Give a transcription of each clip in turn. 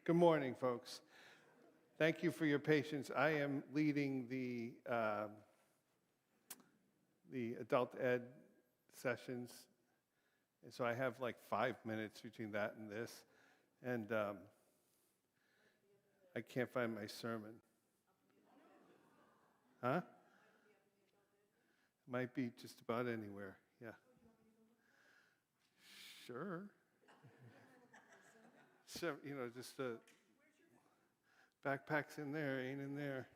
Good morning, folks. Thank you for your patience. I am leading the adult ed sessions, and so I have like 5 minutes between that and this, and I can't find my sermon. Huh? Might be just about anywhere, yeah. Sure. So, just backpack's in there, ain't in there,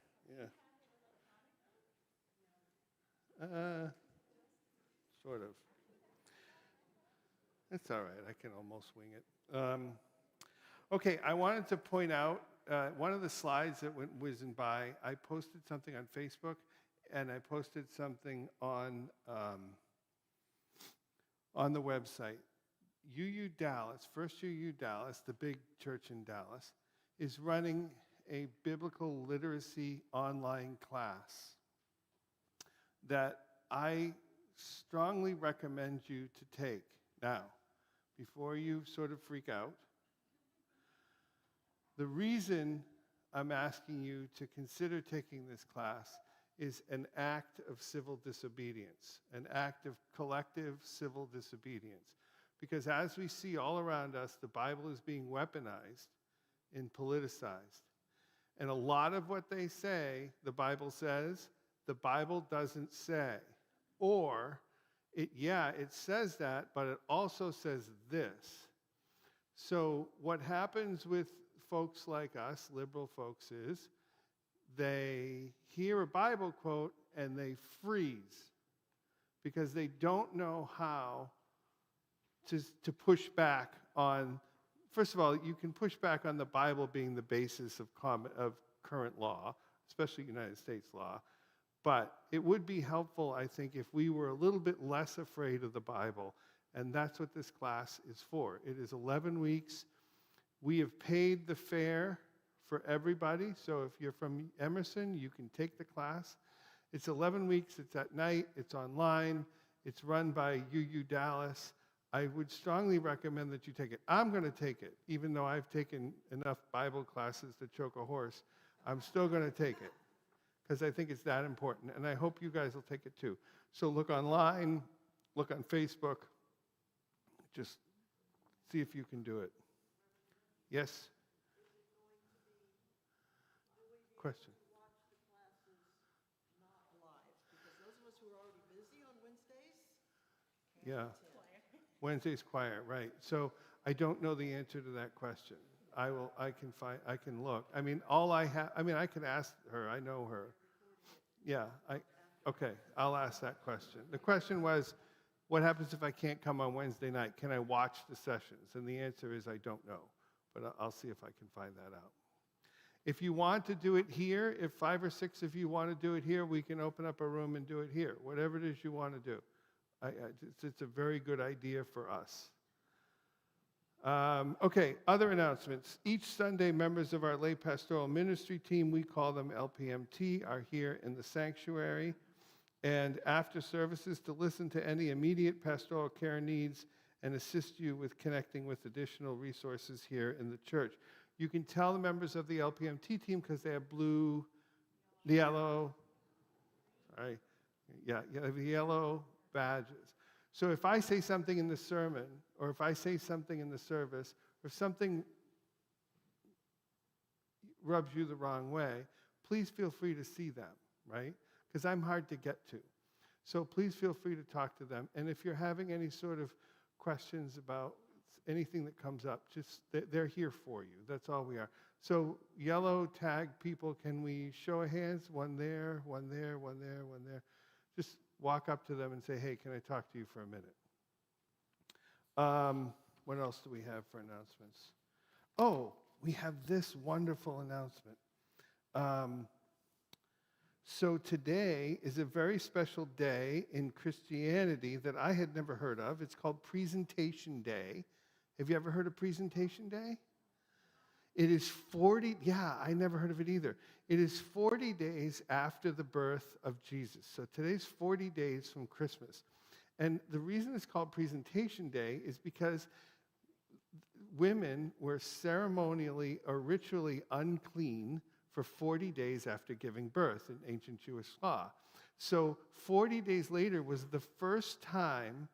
yeah. Sort of. It's all right, I can almost wing it. Okay, I wanted to point out one of the slides that went whizzing by. I posted something on Facebook, and I posted something on the website. UU Dallas, First UU Dallas, the big church in Dallas, is running a biblical literacy online class that I strongly recommend you to take. Now, before you sort of freak out, the reason I'm asking you to consider taking this class is an act of civil disobedience, an act of collective civil disobedience. Because as we see all around us, the Bible is being weaponized and politicized. And a lot of what they say, the Bible says, the Bible doesn't say. Or, it says that, but it also says this. So what happens with folks like us, liberal folks, is they hear a Bible quote and they freeze because they don't know how to push back on. First of all, you can push back on the Bible being the basis of current law, especially United States law. But it would be helpful, I think, if we were a little bit less afraid of the Bible. And that's what this class is for. It is 11 weeks. We have paid the fare for everybody. So if you're from Emerson, you can take the class. It's 11 weeks. It's at night. It's online. It's run by UU Dallas. I would strongly recommend that you take it. I'm going to take it, even though I've taken enough Bible classes to choke a horse. I'm still going to take it because I think it's that important, and I hope you guys will take it too. So look online, look on Facebook, just see if you can do it. Yes? Question. Yeah. Wednesday's quiet, right. So I don't know the answer to that question. I can look. I can ask her, I know her. Yeah, okay, I'll ask that question. The question was, what happens if I can't come on Wednesday night? Can I watch the sessions? And the answer is I don't know, but I'll see if I can find that out. If you want to do it here, if 5 or 6 of you want to do it here, we can open up a room and do it here. Whatever it is you want to do. It's a very good idea for us. Okay, other announcements. Each Sunday, members of our lay pastoral ministry team, we call them LPMT, are here in the sanctuary. And after services to listen to any immediate pastoral care needs and assist you with connecting with additional resources here in the church. You can tell the members of the LPMT team because they have yellow badges. So if I say something in the sermon, or if I say something in the service, or if something rubs you the wrong way, please feel free to see them, right? Because I'm hard to get to. So please feel free to talk to them. And if you're having any sort of questions about anything that comes up, just they're here for you. That's all we are. So yellow tag people, can we show of hands? One there, one there, one there, one there. Just walk up to them and say, hey, can I talk to you for a minute? What else do we have for announcements? Oh, we have this wonderful announcement. So today is a very special day in Christianity that I had never heard of. It's called Presentation Day. Have you ever heard of Presentation Day? It is I never heard of it either. It is 40 days after the birth of Jesus. So today's 40 days from Christmas. And the reason it's called Presentation Day is because women were ceremonially or ritually unclean for 40 days after giving birth in ancient Jewish law. So 40 days later was the first time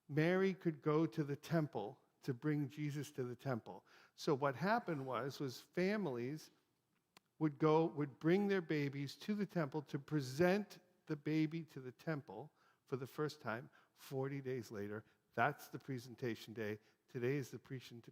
Mary could go to the temple to bring Jesus to the temple. So what happened was families would bring their babies to the temple to present the baby to the temple for the first time 40 days later. That's the presentation day. Today is the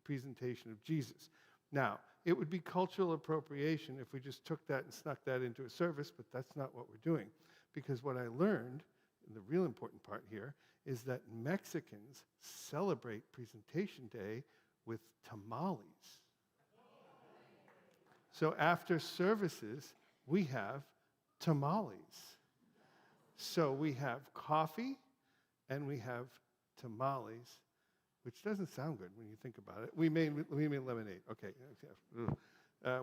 presentation of Jesus. Now, it would be cultural appropriation if we just took that and snuck that into a service, but that's not what we're doing. Because what I learned, and the real important part here, is that Mexicans celebrate presentation day with tamales. So after services, we have tamales. So we have coffee and we have tamales, which doesn't sound good when you think about it. We made lemonade. Okay.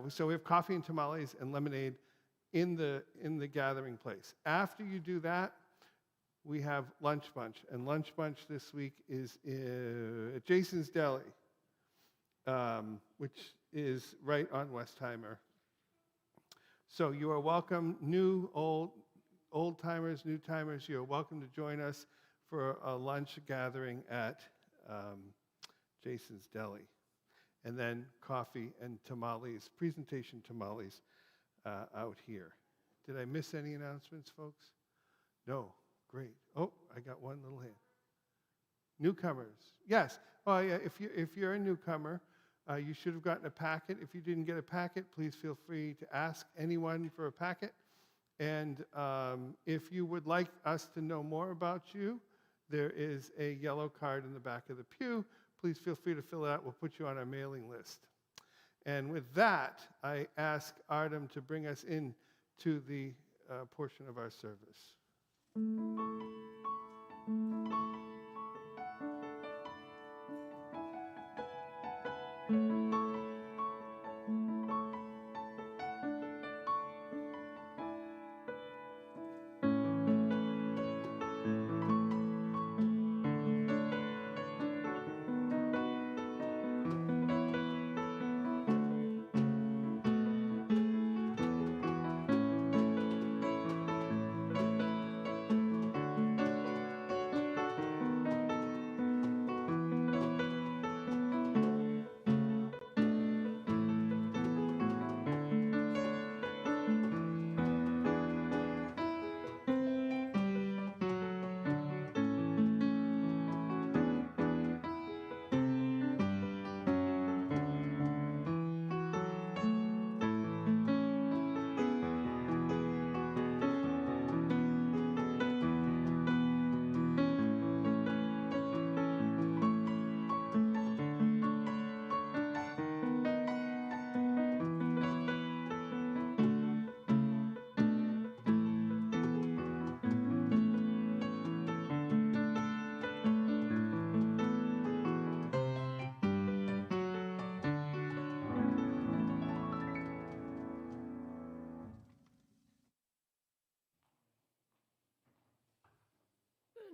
So we have coffee and tamales and lemonade in the gathering place. After you do that, we have lunch bunch. And lunch bunch this week is at Jason's Deli, which is right on Westheimer. So you are welcome, new, old timers, new timers, you are welcome to join us for a lunch gathering at Jason's Deli. And then coffee and tamales, presentation tamales out here. Did I miss any announcements, folks? No. Great. Oh, I got one little hand. Newcomers. Yes. Oh, yeah. If you're a newcomer, you should have gotten a packet. If you didn't get a packet, please feel free to ask anyone for a packet. And if you would like us to know more about you, there is a yellow card in the back of the pew. Please feel free to fill it out. We'll put you on our mailing list. And with that, I ask Artem to bring us in to the portion of our service.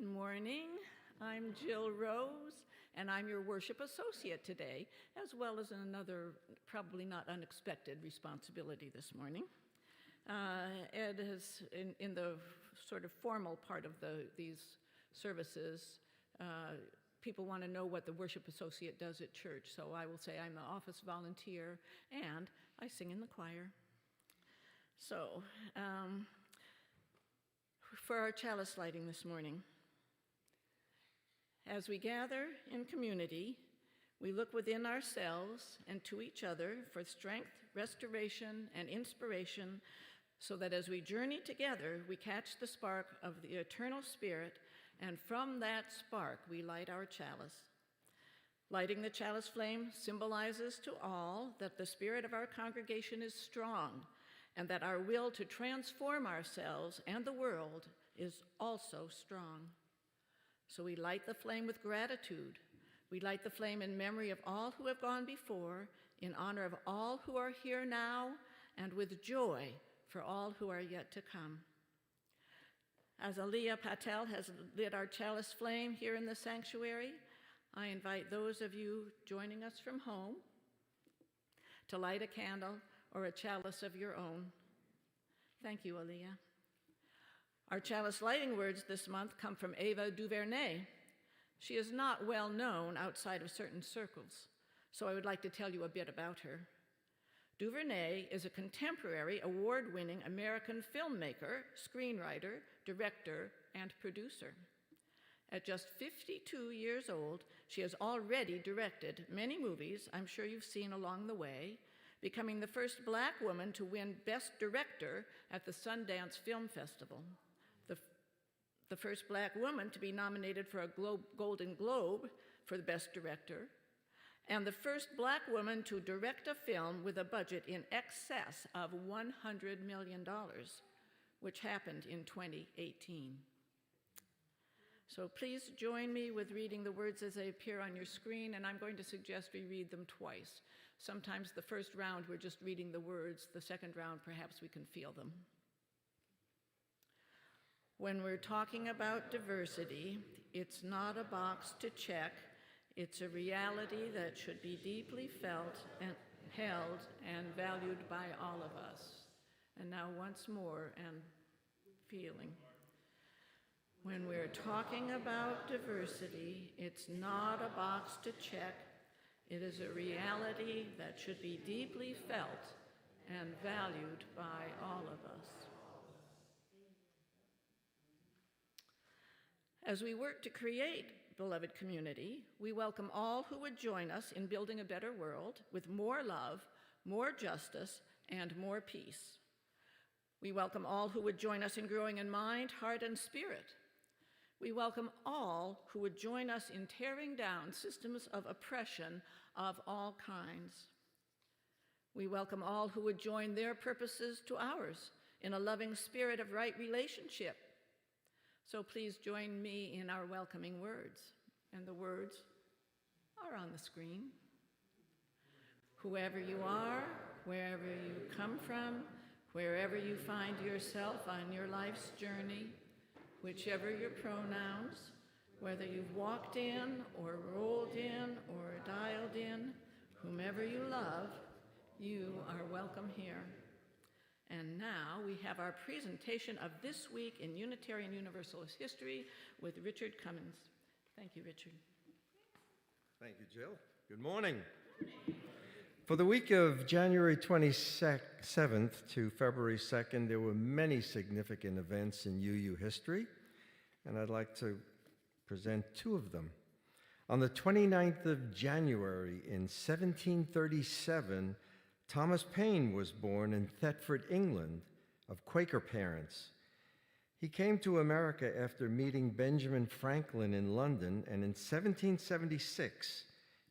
Good morning. I'm Jill Rose, and I'm your worship associate today, as well as another probably not unexpected responsibility this morning. Ed has, in the sort of formal part of these services, people want to know what the worship associate does at church, so I will say I'm an office volunteer, and I sing in the choir. So, for our chalice lighting this morning, as we gather in community, we look within ourselves and to each other for strength, restoration, and inspiration, so that as we journey together, we catch the spark of the eternal Spirit, and from that spark, we light our chalice. Lighting the chalice flame symbolizes to all that the spirit of our congregation is strong, and that our will to transform ourselves and the world is also strong. So we light the flame with gratitude. We light the flame in memory of all who have gone before, in honor of all who are here now, and with joy for all who are yet to come. As Aliyah Patel has lit our chalice flame here in the sanctuary, I invite those of you joining us from home to light a candle or a chalice of your own. Thank you, Aaliyah. Our chalice lighting words this month come from Ava DuVernay. She is not well known outside of certain circles, so I would like to tell you a bit about her. DuVernay is a contemporary award-winning American filmmaker, screenwriter, director, and producer. At just 52 years old, she has already directed many movies I'm sure you've seen along the way, becoming the first Black woman to win Best Director at the Sundance Film Festival, the first Black woman to be nominated for a Golden Globe for the Best Director, and the first Black woman to direct a film with a budget in excess of $100 million, which happened in 2018. So please join me with reading the words as they appear on your screen, and I'm going to suggest we read them twice. Sometimes the first round we're just reading the words, the second round perhaps we can feel them. When we're talking about diversity, it's not a box to check, it's a reality that should be deeply felt and held and valued by all of us. And now once more, and feeling. When we're talking about diversity, it's not a box to check, it is a reality that should be deeply felt and valued by all of us. As we work to create beloved community, we welcome all who would join us in building a better world with more love, more justice, and more peace. We welcome all who would join us in growing in mind, heart, and spirit. We welcome all who would join us in tearing down systems of oppression of all kinds. We welcome all who would join their purposes to ours in a loving spirit of right relationship. So please join me in our welcoming words. And the words are on the screen. Whoever you are, wherever you come from, wherever you find yourself on your life's journey, whichever your pronouns, whether you've walked in or rolled in or dialed in, whomever you love, you are welcome here. And now we have our presentation of This Week in Unitarian Universalist History with Richard Cummins. Thank you, Richard. Thank you, Jill. Good morning. For the week of January 27th to February 2nd, there were many significant events in UU history, and I'd like to present two of them. On the 29th of January in 1737, Thomas Paine was born in Thetford, England, of Quaker parents. He came to America after meeting Benjamin Franklin in London, and in 1776,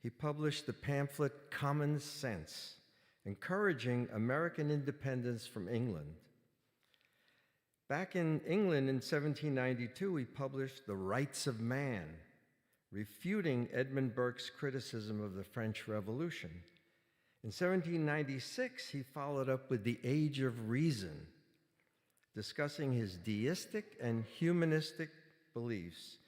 he published the pamphlet Common Sense, encouraging American independence from England. Back in England in 1792, he published The Rights of Man, refuting Edmund Burke's criticism of the French Revolution. In 1796, he followed up with The Age of Reason, discussing his deistic and humanistic beliefs.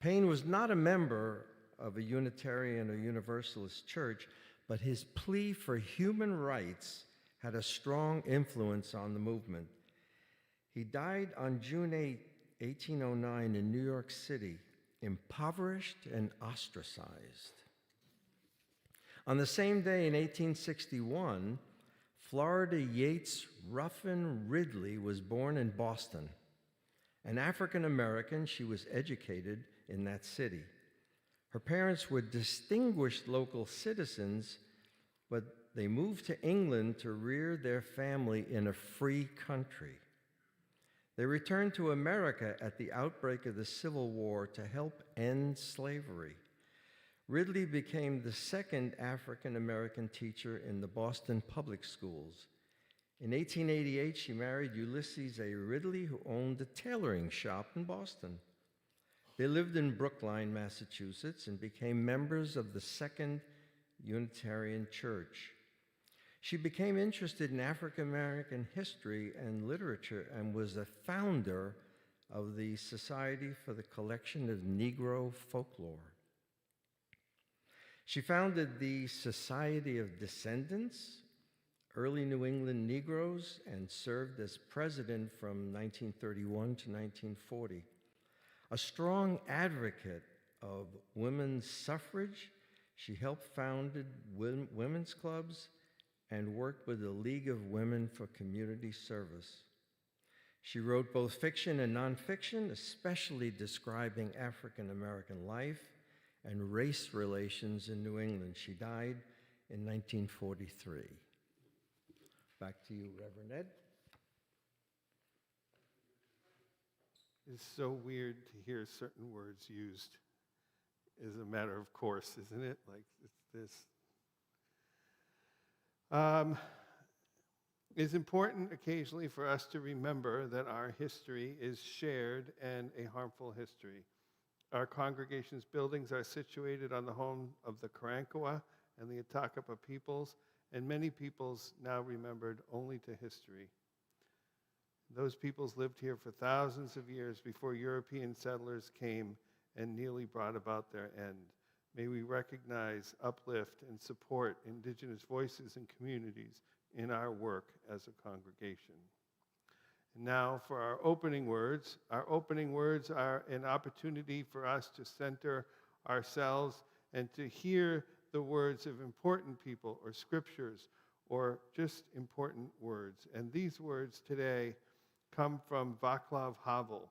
Paine was not a member of a Unitarian or Universalist church, but his plea for human rights had a strong influence on the movement. He died on June 8, 1809 in New York City, impoverished and ostracized. On the same day in 1861, Florida Yates Ruffin Ridley was born in Boston. An African American, she was educated in that city. Her parents were distinguished local citizens, but they moved to England to rear their family in a free country. They returned to America at the outbreak of the Civil War to help end slavery. Ridley became the second African American teacher in the Boston public schools. In 1888, she married Ulysses A. Ridley, who owned a tailoring shop in Boston. They lived in Brookline, Massachusetts, and became members of the Second Unitarian Church. She became interested in African American history and literature and was a founder of the Society for the Collection of Negro Folklore. She founded the Society of Descendants, Early New England Negroes, and served as president from 1931 to 1940. A strong advocate of women's suffrage, she helped founded women's clubs and worked with the League of Women for Community Service. She wrote both fiction and nonfiction, especially describing African American life and race relations in New England. She died in 1943. Back to you, Reverend Ed. It's so weird to hear certain words used as a matter of course, isn't it? Like it's this. It's important occasionally for us to remember that our history is shared and a harmful history. Our congregation's buildings are situated on the home of the Karankawa and the Atakapa peoples, and many peoples now remembered only to history. Those peoples lived here for thousands of years before European settlers came and nearly brought about their end. May we recognize, uplift, and support Indigenous voices and communities in our work as a congregation. And now for our opening words. Our opening words are an opportunity for us to center ourselves and to hear the words of important people or scriptures or just important words. And these words today come from Václav Havel.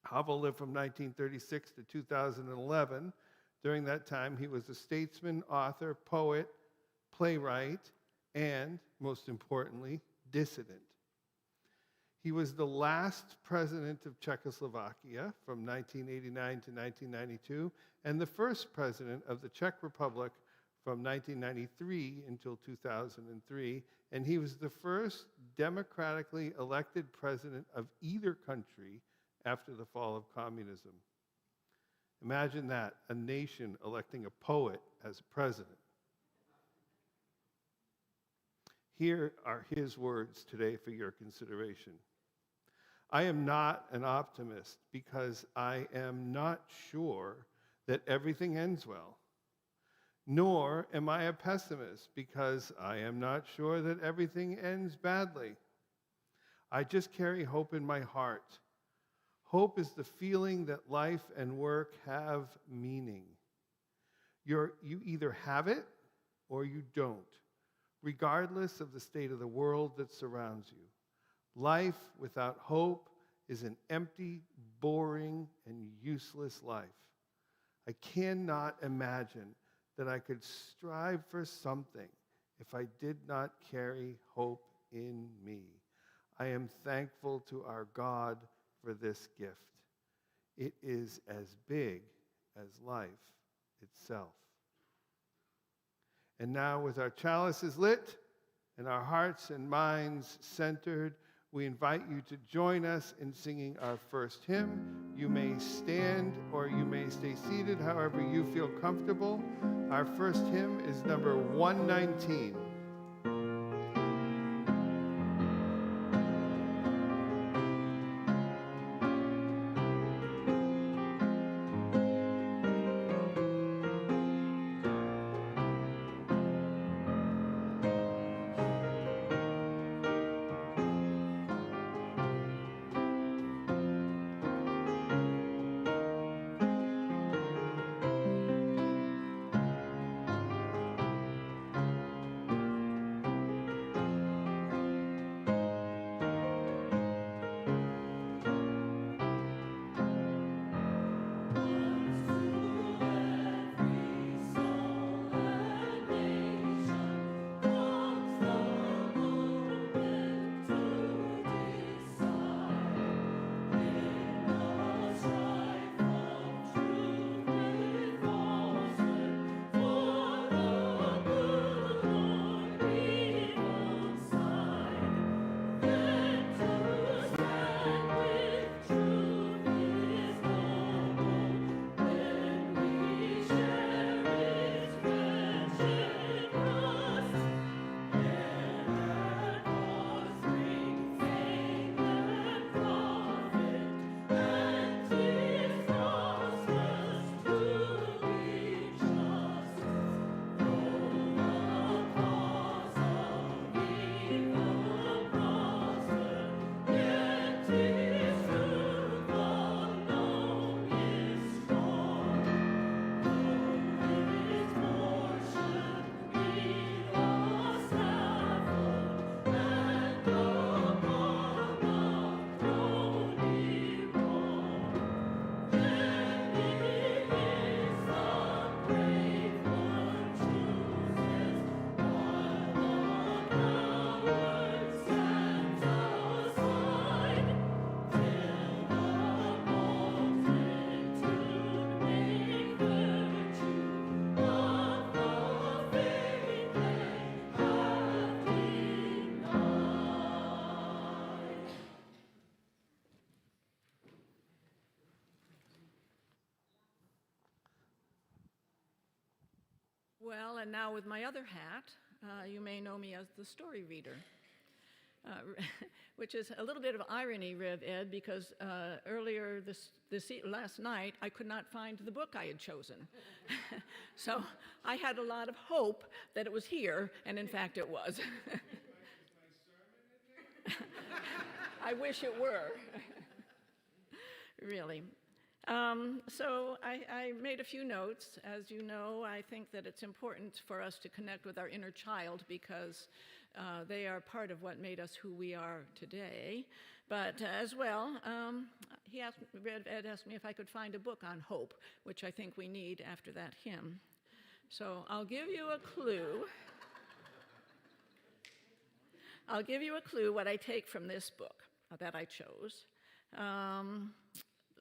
Havel lived from 1936 to 2011. During that time, he was a statesman, author, poet, playwright, and, most importantly, dissident. He was the last president of Czechoslovakia from 1989 to 1992, and the first president of the Czech Republic from 1993 until 2003, and he was the first democratically elected president of either country after the fall of communism. Imagine that, a nation electing a poet as president. Here are his words today for your consideration. I am not an optimist because I am not sure that everything ends well. Nor am I a pessimist because I am not sure that everything ends badly. I just carry hope in my heart. Hope is the feeling that life and work have meaning. You either have it or you don't, regardless of the state of the world that surrounds you. Life without hope is an empty, boring, and useless life. I cannot imagine that I could strive for something if I did not carry hope in me. I am thankful to our God for this gift. It is as big as life itself. And now, with our chalices lit and our hearts and minds centered, we invite you to join us in singing our first hymn. You may stand or you may stay seated, however you feel comfortable. Our first hymn is number 119. Well, and now with my other hat, you may know me as the story reader, which is a little bit of irony, Rev Ed, because earlier last night, I could not find the book I had chosen. So I had a lot of hope that it was here, and in fact it was. I wish it were, really. So I made a few notes. As you know, I think that it's important for us to connect with our inner child because they are part of what made us who we are today. But as well, Rev Ed asked me if I could find a book on hope, which I think we need after that hymn. So I'll give you a clue. I'll give you a clue what I take from this book that I chose.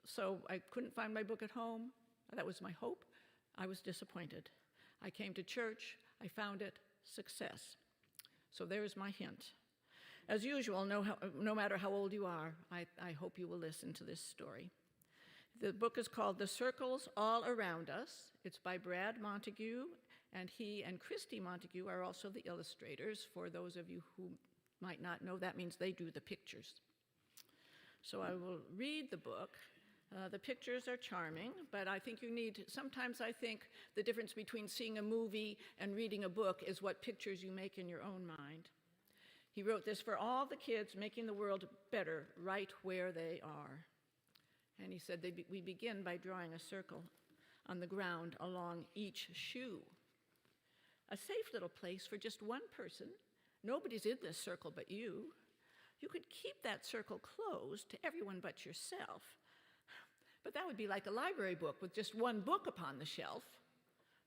So I couldn't find my book at home. That was my hope. I was disappointed. I came to church. I found it. Success. So there's my hint. As usual, no matter how old you are, I hope you will listen to this story. The book is called The Circles All Around Us. It's by Brad Montague, and he and Christy Montague are also the illustrators. For those of you who might not know, that means they do the pictures. So I will read the book. The pictures are charming, but I think sometimes I think the difference between seeing a movie and reading a book is what pictures you make in your own mind. He wrote this for all the kids making the world better right where they are. And he said we begin by drawing a circle on the ground along each shoe. A safe little place for just one person. Nobody's in this circle but you. You could keep that circle closed to everyone but yourself. But that would be like a library book with just one book upon the shelf.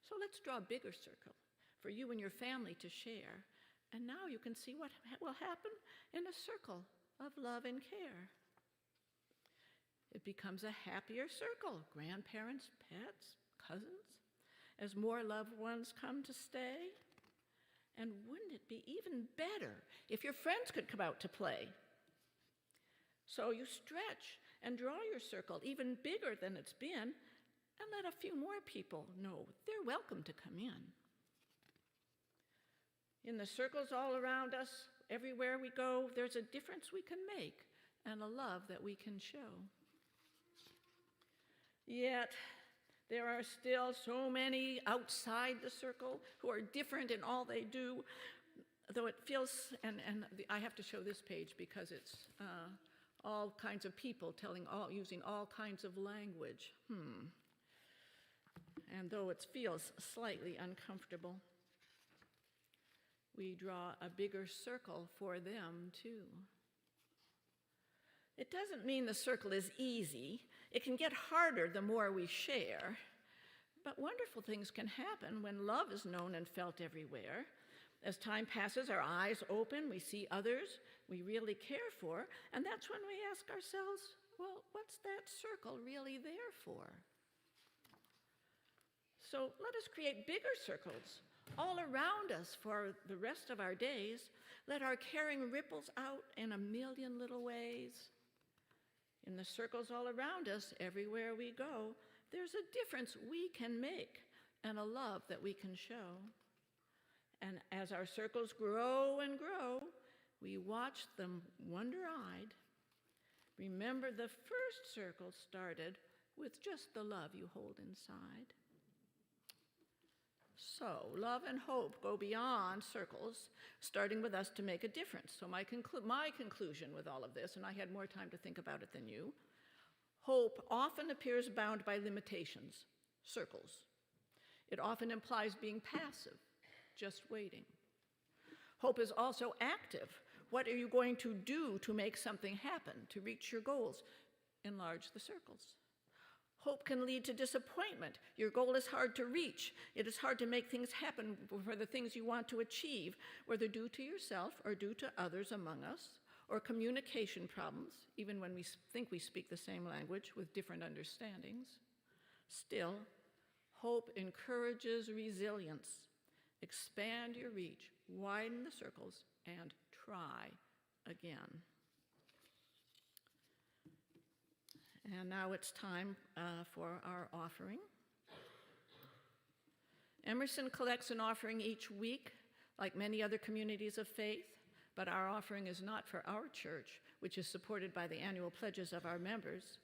So let's draw a bigger circle for you and your family to share. And now you can see what will happen in a circle of love and care. It becomes a happier circle. Grandparents, pets, cousins, as more loved ones come to stay. And wouldn't it be even better if your friends could come out to play? So you stretch and draw your circle even bigger than it's been, and let a few more people know they're welcome to come in. In the circles all around us, everywhere we go, there's a difference we can make and a love that we can show. Yet, there are still so many outside the circle who are different in all they do, though it feels, and I have to show this page because it's all kinds of people using all kinds of language. And though it feels slightly uncomfortable, we draw a bigger circle for them too. It doesn't mean the circle is easy. It can get harder the more we share. But wonderful things can happen when love is known and felt everywhere. As time passes, our eyes open, we see others we really care for, and that's when we ask ourselves, well, what's that circle really there for? So let us create bigger circles all around us for the rest of our days. Let our caring ripples out in a million little ways. In the circles all around us, everywhere we go, there's a difference we can make and a love that we can show. And as our circles grow and grow, we watch them wonder-eyed. Remember, the first circle started with just the love you hold inside. So, love and hope go beyond circles, starting with us to make a difference. So my conclusion with all of this, and I had more time to think about it than you, hope often appears bound by limitations, circles. It often implies being passive, just waiting. Hope is also active. What are you going to do to make something happen, to reach your goals? Enlarge the circles. Hope can lead to disappointment. Your goal is hard to reach. It is hard to make things happen for the things you want to achieve, whether due to yourself or due to others among us, or communication problems, even when we think we speak the same language with different understandings. Still, hope encourages resilience. Expand your reach, widen the circles, and try again. And now it's time for our offering. Emerson collects an offering each week, like many other communities of faith, but our offering is not for our church, which is supported by the annual pledges of our members.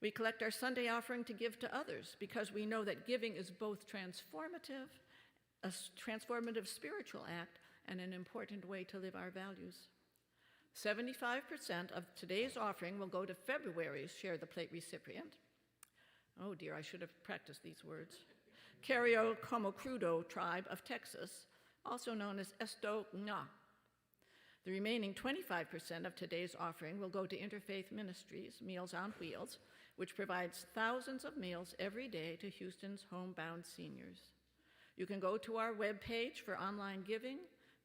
We collect our Sunday offering to give to others because we know that giving is both transformative, a transformative spiritual act, and an important way to live our values. 75% of today's offering will go to February's Share the Plate recipient. Oh dear, I should have practiced these words. Carrio Como Crudo tribe of Texas, also known as Esto Nga. The remaining 25% of today's offering will go to Interfaith Ministries, Meals on Wheels, which provides thousands of meals every day to Houston's homebound seniors. You can go to our webpage for online giving,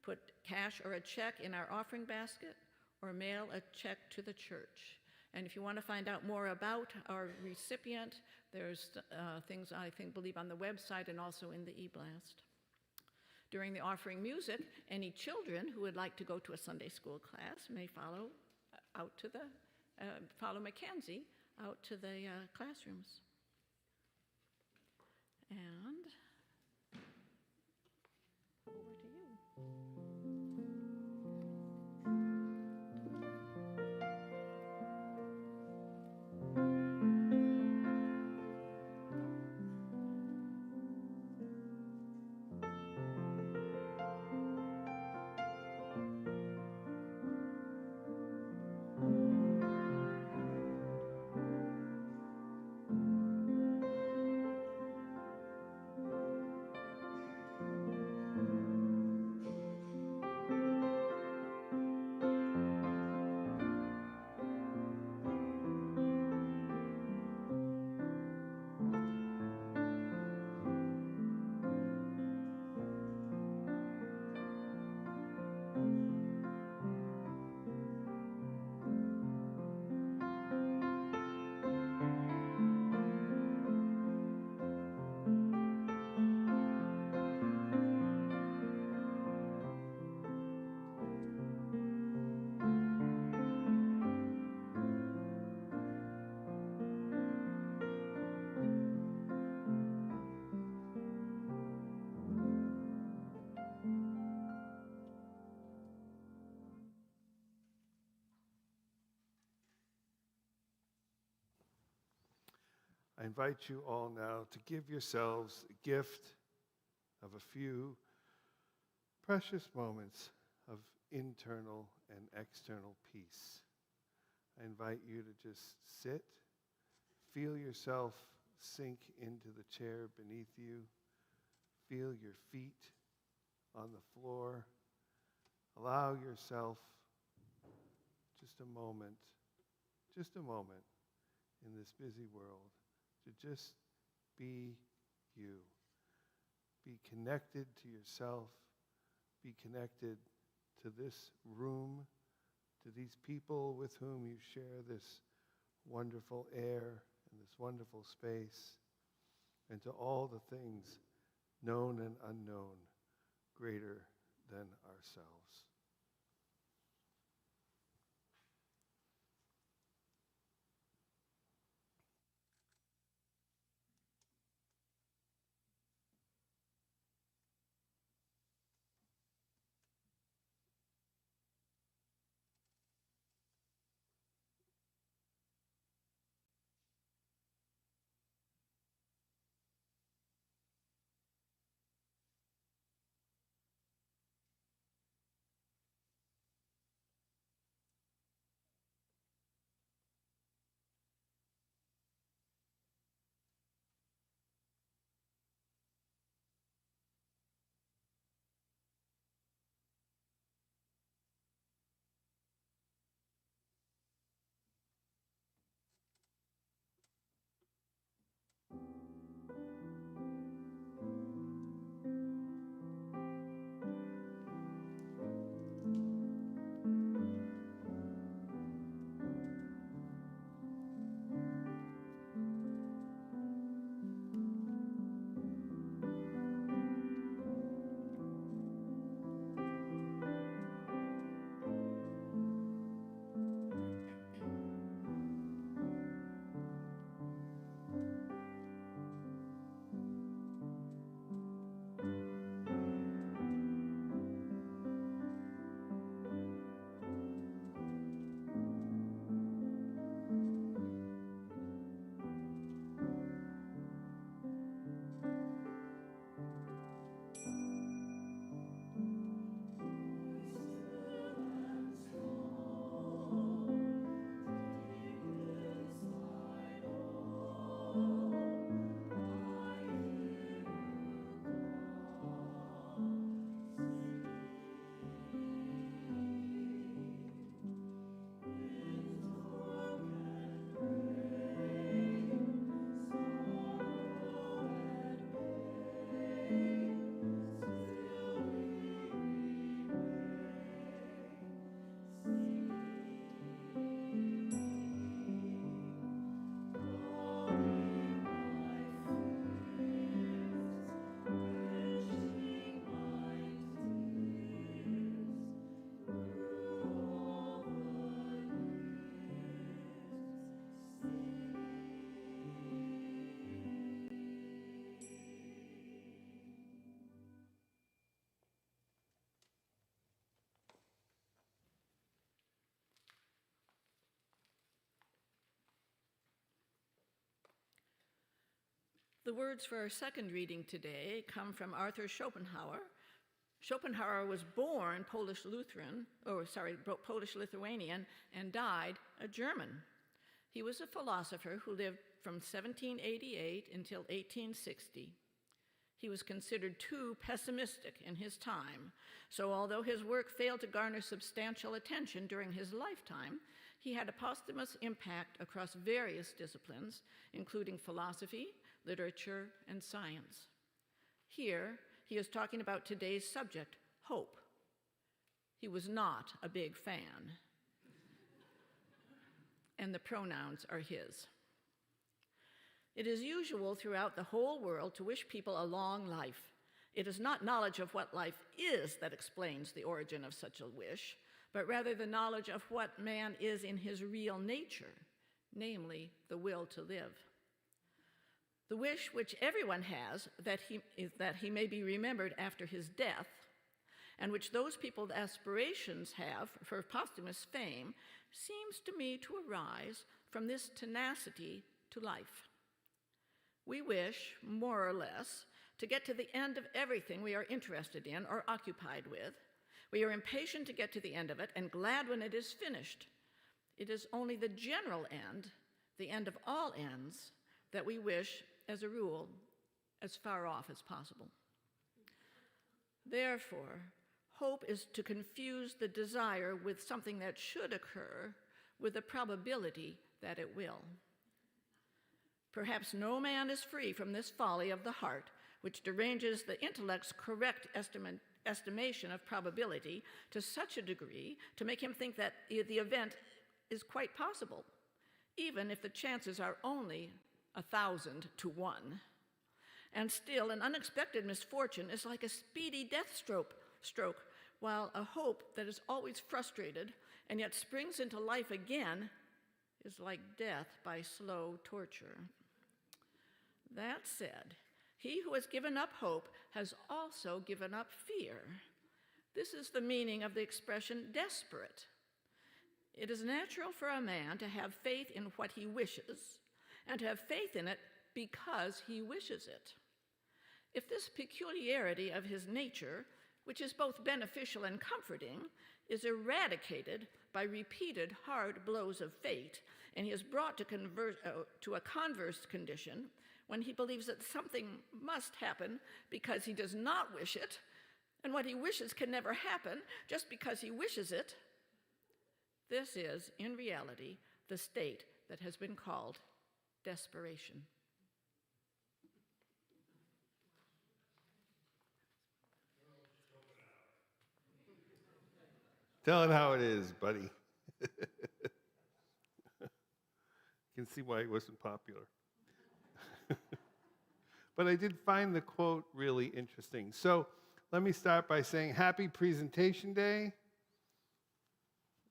put cash or a check in our offering basket, or mail a check to the church. And if you want to find out more about our recipient, there's things I believe on the website and also in the e-blast. During the offering music, any children who would like to go to a Sunday school class may follow Mackenzie out to the classrooms. And over to you. I invite you all now to give yourselves a gift of a few precious moments of internal and external peace. I invite you to just sit, feel yourself sink into the chair beneath you, feel your feet on the floor. Allow yourself just a moment in this busy world to just be you. Be connected to yourself. Be connected to this room, to these people with whom you share this wonderful air and this wonderful space, and to all the things known and unknown greater than ourselves. The words for our second reading today come from Arthur Schopenhauer. Schopenhauer was born Polish-Lithuanian and died a German. He was a philosopher who lived from 1788 until 1860. He was considered too pessimistic in his time, so although his work failed to garner substantial attention during his lifetime, he had a posthumous impact across various disciplines, including philosophy, literature, and science. Here, he is talking about today's subject, hope. He was not a big fan, and the pronouns are his. It is usual throughout the whole world to wish people a long life. It is not knowledge of what life is that explains the origin of such a wish, but rather the knowledge of what man is in his real nature, namely the will to live. The wish which everyone has is that he may be remembered after his death, and which those people's aspirations have for posthumous fame, seems to me to arise from this tenacity to life. We wish, more or less, to get to the end of everything we are interested in or occupied with. We are impatient to get to the end of it and glad when it is finished. It is only the general end, the end of all ends, that we wish, as a rule, as far off as possible. Therefore, hope is to confuse the desire with something that should occur with the probability that it will. Perhaps no man is free from this folly of the heart, which deranges the intellect's correct estimation of probability to such a degree to make him think that the event is quite possible, even if the chances are only 1,000 to 1. And still, an unexpected misfortune is like a speedy death stroke, while a hope that is always frustrated and yet springs into life again is like death by slow torture. That said, he who has given up hope has also given up fear. This is the meaning of the expression desperate. It is natural for a man to have faith in what he wishes, and to have faith in it because he wishes it. If this peculiarity of his nature, which is both beneficial and comforting, is eradicated by repeated hard blows of fate, and he is brought to a converse condition, when he believes that something must happen because he does not wish it, and what he wishes can never happen just because he wishes it, this is, in reality, the state that has been called desperation. Tell it how it is, buddy. You can see why he wasn't popular. But I did find the quote really interesting. So let me start by saying happy Presentation Day.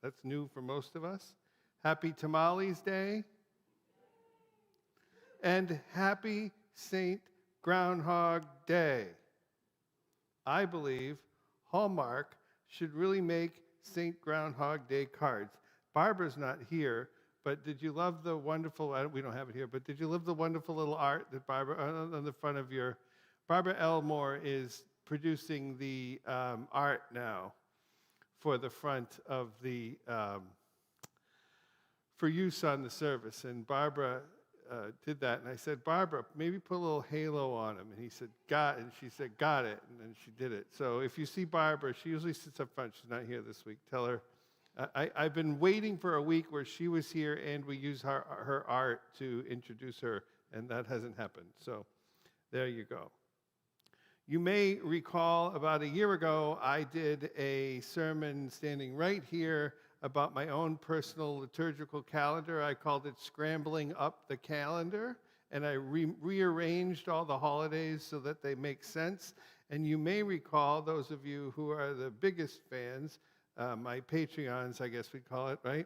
That's new for most of us. Happy Tamales Day. And happy St. Groundhog Day. I believe Hallmark should really make St. Groundhog Day cards. Barbara's not here, but did you love the wonderful, we don't have it here, but did you love the wonderful little art that Barbara, on the front of your, Barbara Elmore is producing the art now for the front of the, for use on the service. And Barbara did that, and I said, Barbara, maybe put a little halo on him. And he said, got it. And she said, got it. And then she did it. So if you see Barbara, she usually sits up front. She's not here this week. Tell her, I've been waiting for a week where she was here and we use her art to introduce her, and that hasn't happened. So there you go. You may recall about a year ago, I did a sermon standing right here about my own personal liturgical calendar. I called it Scrambling Up the Calendar, and I rearranged all the holidays so that they make sense. And you may recall, those of you who are the biggest fans, my Patreons, I guess we'd call it, right?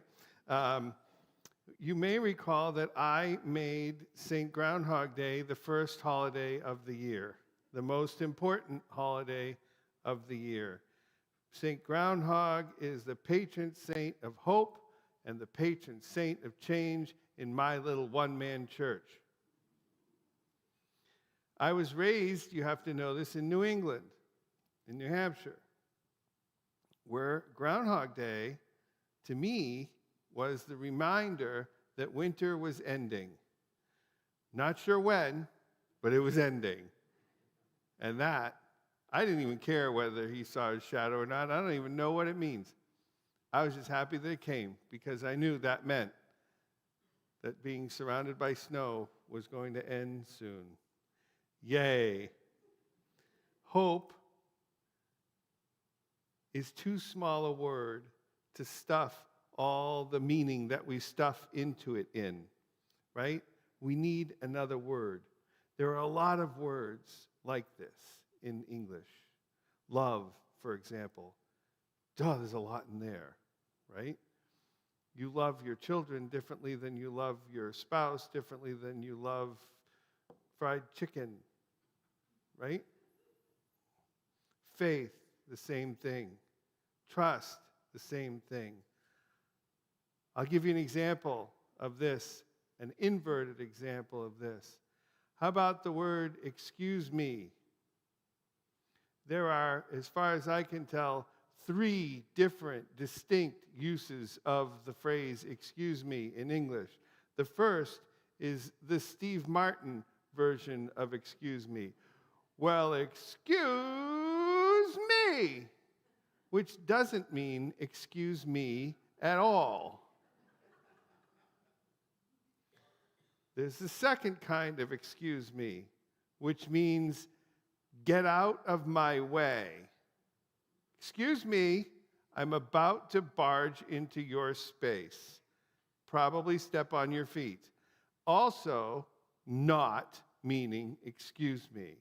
You may recall that I made St. Groundhog Day the first holiday of the year, the most important holiday of the year. St. Groundhog is the patron saint of hope and the patron saint of change in my little one-man church. I was raised, you have to know this, in New England, in New Hampshire, where Groundhog Day, to me, was the reminder that winter was ending. Not sure when, but it was ending. And that, I didn't even care whether he saw his shadow or not. I don't even know what it means. I was just happy that it came because I knew that meant that being surrounded by snow was going to end soon. Yay. Hope is too small a word to stuff all the meaning that we stuff into it in, right? We need another word. There are a lot of words like this in English. Love, for example. Duh, there's a lot in there, right? You love your children differently than you love your spouse, differently than you love fried chicken, right? Faith, the same thing. Trust, the same thing. I'll give you an example of this, an inverted example of this. How about the word excuse me? There are, as far as I can tell, 3 different distinct uses of the phrase excuse me in English. The first is the Steve Martin version of excuse me. Well, excuse me, which doesn't mean excuse me at all. There's the second kind of excuse me, which means get out of my way. Excuse me, I'm about to barge into your space. Probably step on your feet. Also, not meaning excuse me.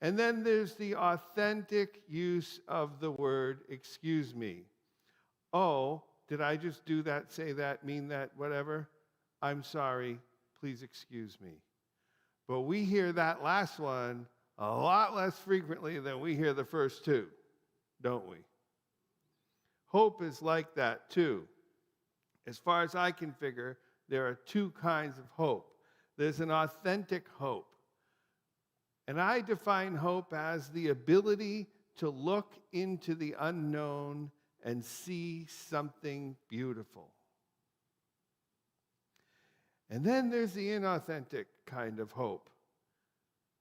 And then there's the authentic use of the word excuse me. Oh, did I just do that, say that, mean that, whatever? I'm sorry, please excuse me. But we hear that last one a lot less frequently than we hear the first 2, don't we? Hope is like that too. As far as I can figure, there are 2 kinds of hope. There's an authentic hope. And I define hope as the ability to look into the unknown and see something beautiful. And then there's the inauthentic kind of hope,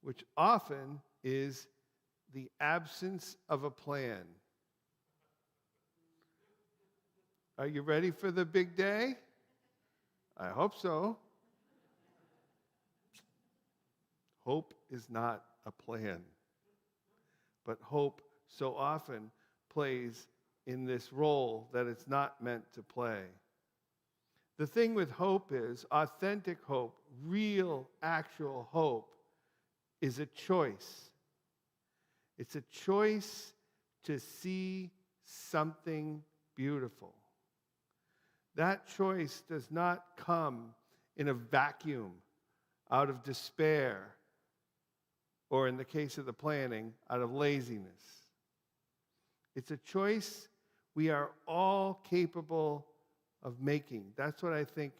which often is the absence of a plan. Are you ready for the big day? I hope so. Hope is not a plan, but hope so often plays in this role that it's not meant to play. The thing with hope is, authentic hope, real, actual hope, is a choice. It's a choice to see something beautiful. That choice does not come in a vacuum, out of despair, or in the case of the planning, out of laziness. It's a choice we are all capable of making. That's what I think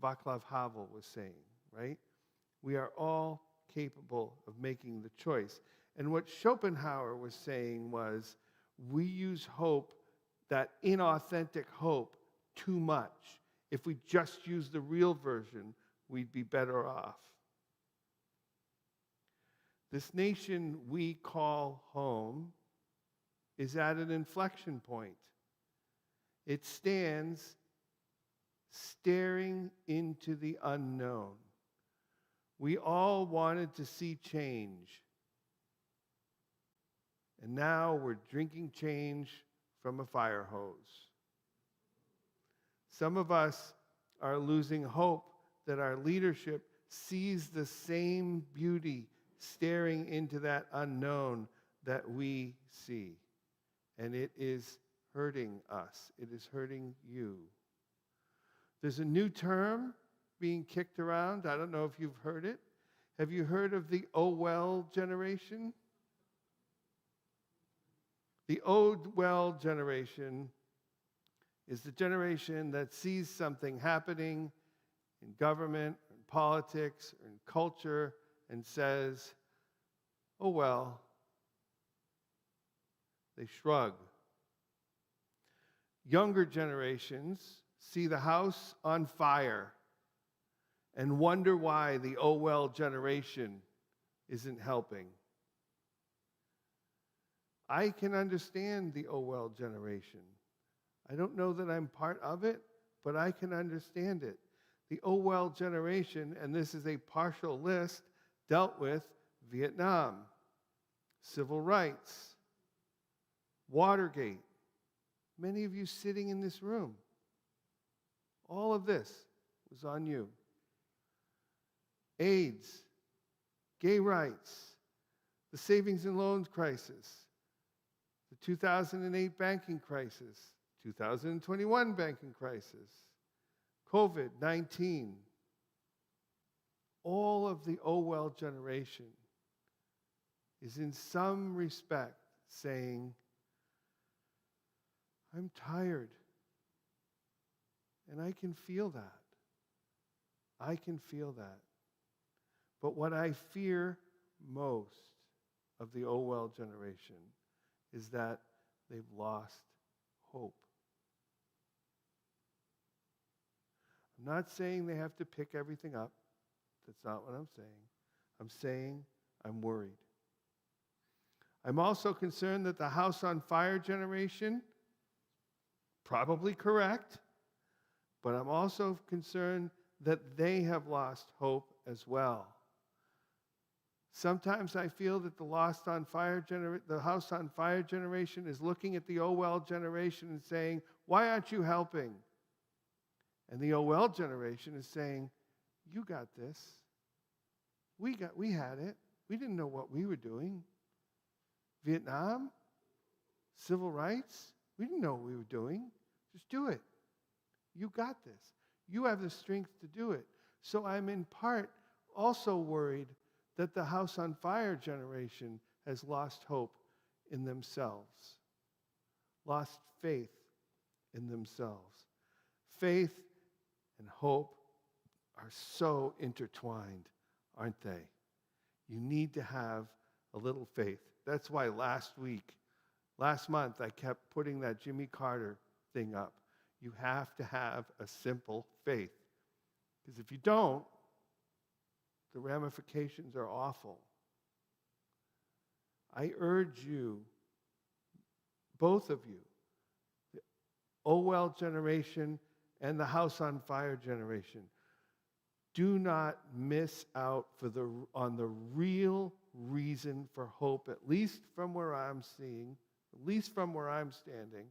Václav Havel was saying, right? We are all capable of making the choice. And what Schopenhauer was saying was, we use hope, that inauthentic hope, too much. If we just use the real version, we'd be better off. This nation we call home is at an inflection point. It stands staring into the unknown. We all wanted to see change. And now we're drinking change from a fire hose. Some of us are losing hope that our leadership sees the same beauty staring into that unknown that we see. And it is hurting us. It is hurting you. There's a new term being kicked around. I don't know if you've heard it. Have you heard of the "oh well" generation? The "oh well" generation is the generation that sees something happening in government, in politics, or in culture, and says, Oh well. They shrug. Younger generations see the house on fire and wonder why the oh well generation isn't helping. I can understand the oh well generation. I don't know that I'm part of it, but I can understand it. The oh well generation, and this is a partial list, dealt with Vietnam, civil rights, Watergate. Many of you sitting in this room, all of this was on you. AIDS, gay rights, the savings and loans crisis, the 2008 banking crisis, 2021 banking crisis, COVID-19. All of the oh well generation is in some respect saying, I'm tired. And I can feel that. I can feel that. But what I fear most of the oh well generation is that they've lost hope. I'm not saying they have to pick everything up. That's not what I'm saying. I'm saying I'm worried. I'm also concerned that the house on fire generation, probably correct, but I'm also concerned that they have lost hope as well. Sometimes I feel that the house on fire generation is looking at the oh well generation and saying, why aren't you helping? And the oh well generation is saying, you got this. We had it. We didn't know what we were doing. Vietnam, civil rights, we didn't know what we were doing. Just do it. You got this. You have the strength to do it. So I'm in part also worried that the house on fire generation has lost hope in themselves, lost faith in themselves. Faith and hope are so intertwined, aren't they? You need to have a little faith. That's why last month, I kept putting that Jimmy Carter thing up. You have to have a simple faith. Because if you don't, the ramifications are awful. I urge you, both of you, the oh well generation and the house on fire generation, do not miss out on the real reason for hope, at least from where I'm seeing, at least from where I'm standing.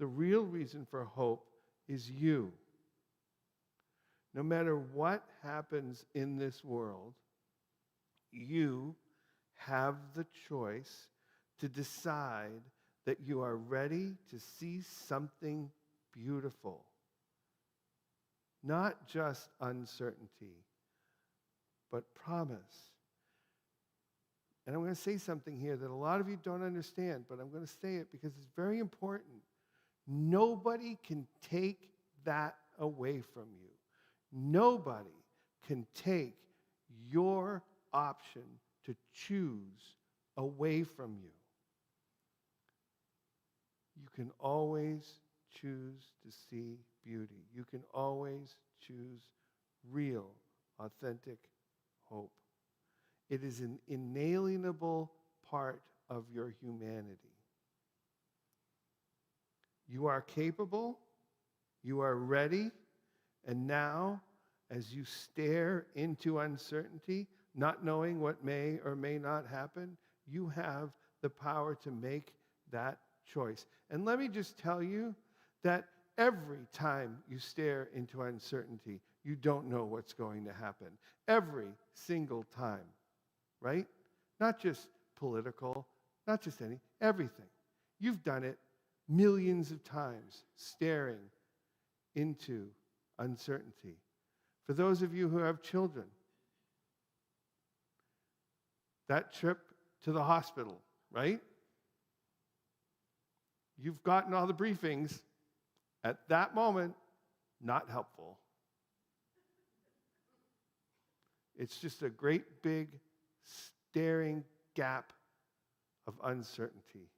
The real reason for hope is you. No matter what happens in this world, you have the choice to decide that you are ready to see something beautiful. Not just uncertainty, but promise. And I'm going to say something here that a lot of you don't understand, but I'm going to say it because it's very important. Nobody can take that away from you. Nobody can take your option to choose away from you. You can always choose to see beauty. You can always choose real, authentic hope. It is an inalienable part of your humanity. You are capable, you are ready, and now, as you stare into uncertainty, not knowing what may or may not happen, you have the power to make that choice. And let me just tell you that every time you stare into uncertainty, you don't know what's going to happen. Every single time, right? Not just political, not just everything. You've done it millions of times, staring into uncertainty. For those of you who have children, that trip to the hospital, right? You've gotten all the briefings. At that moment, not helpful. It's just a great big staring gap of uncertainty.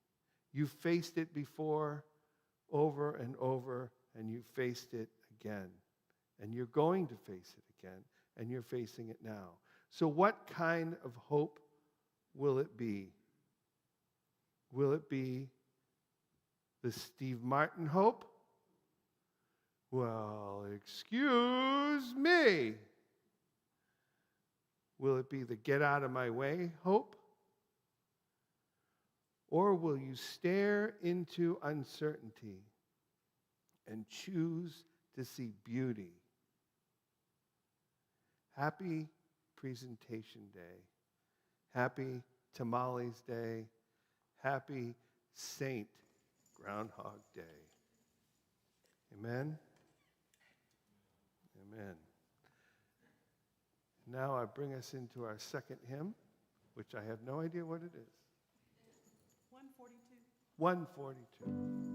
You faced it before, over and over, and you faced it again. And you're going to face it again, and you're facing it now. So what kind of hope will it be? Will it be the Steve Martin hope? Well, excuse me. Will it be the get out of my way hope? Or will you stare into uncertainty and choose to see beauty? Happy Presentation Day. Happy Tamales Day. Happy Saint Groundhog Day. Amen? Amen. Now I bring us into our second hymn, which I have no idea what it is. 142. 142.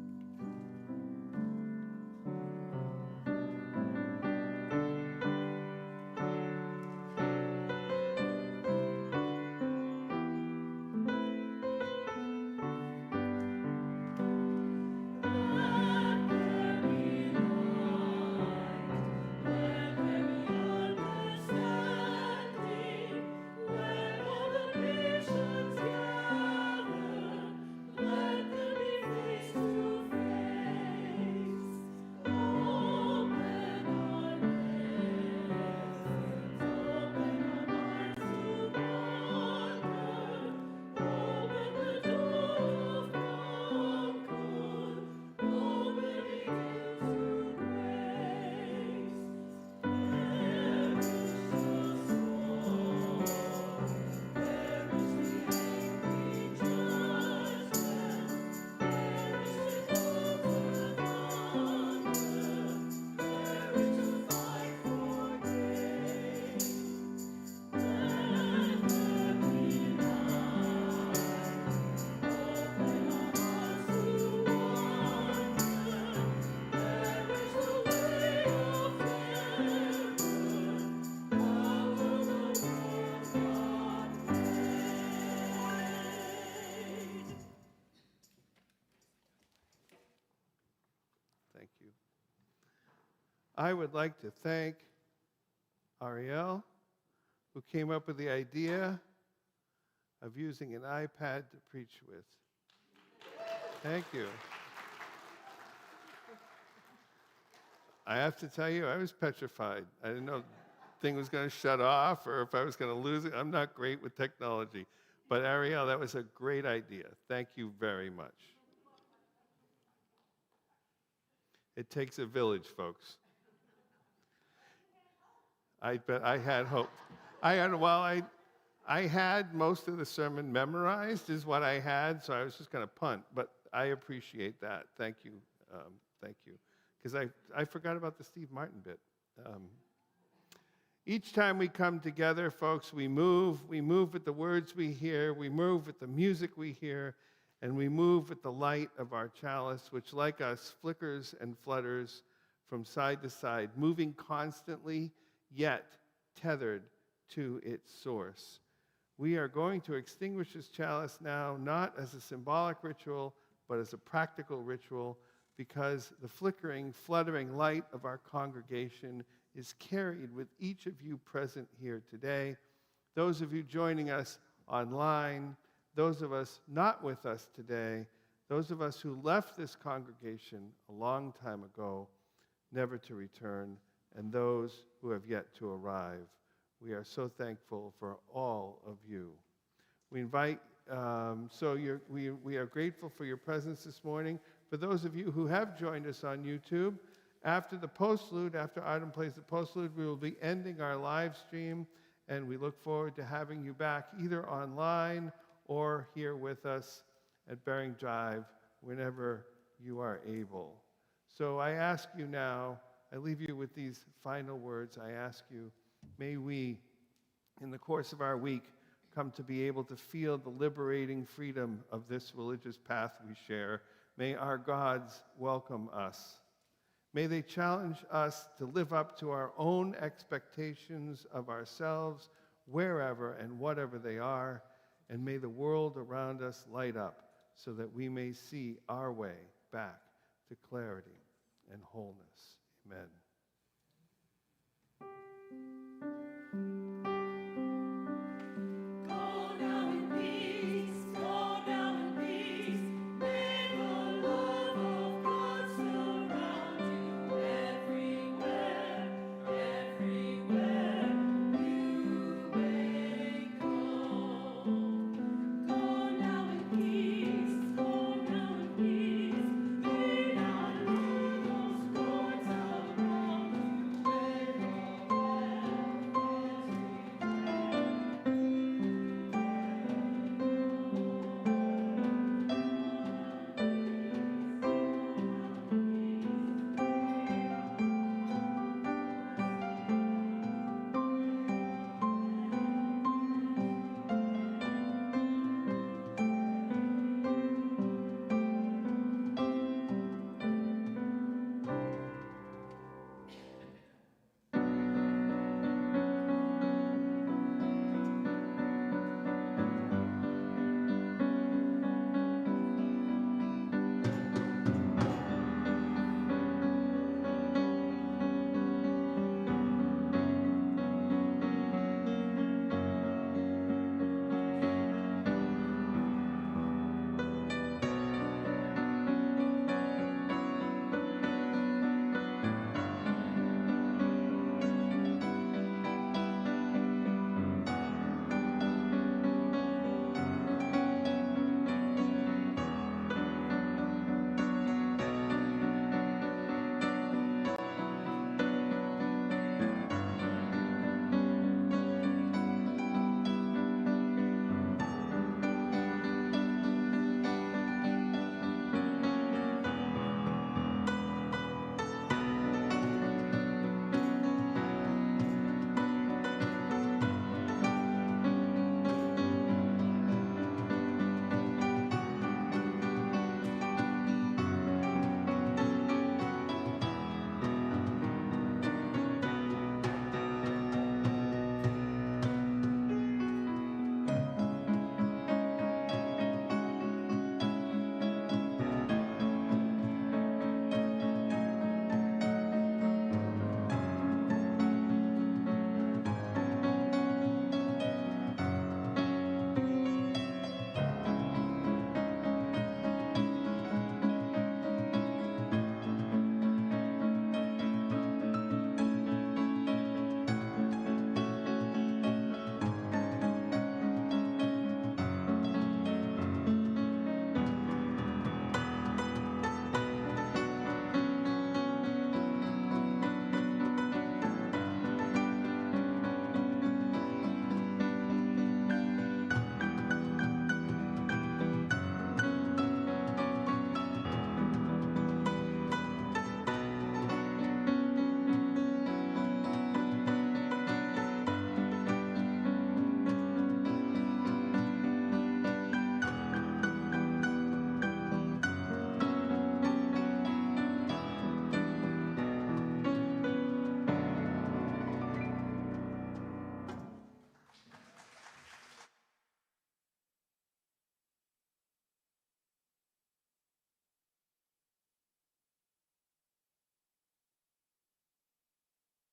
Thank you. I would like to thank Ariel, who came up with the idea of using an iPad to preach with. Thank you. I have to tell you, I was petrified. I didn't know the thing was going to shut off or if I was going to lose it. I'm not great with technology. But Ariel, that was a great idea. Thank you very much. It takes a village, folks. I bet I had hope. I had most of the sermon memorized is what I had, so I was just going to punt. But I appreciate that. Thank you. Thank you. Because I forgot about the Steve Martin bit. Each time we come together, folks, we move with the words we hear, we move with the music we hear, and we move with the light of our chalice, which like us flickers and flutters from side to side, moving constantly, yet tethered to its source. We are going to extinguish this chalice now, not as a symbolic ritual, but as a practical ritual, because the flickering, fluttering light of our congregation is carried with each of you present here today. Those of you joining us online, those of us not with us today, those of us who left this congregation a long time ago, never to return, and those who have yet to arrive. We are so thankful for all of you. We invite, we are grateful for your presence this morning. For those of you who have joined us on YouTube, after the postlude, after Arden plays the postlude, we will be ending our live stream, and we look forward to having you back either online or here with us at Bering Drive whenever you are able. So I ask you now, I leave you with these final words. I ask you, may we, in the course of our week, come to be able to feel the liberating freedom of this religious path we share. May our gods welcome us. May they challenge us to live up to our own expectations of ourselves, wherever and whatever they are. and may the world around us light up so that we may see our way back to clarity and wholeness. Amen.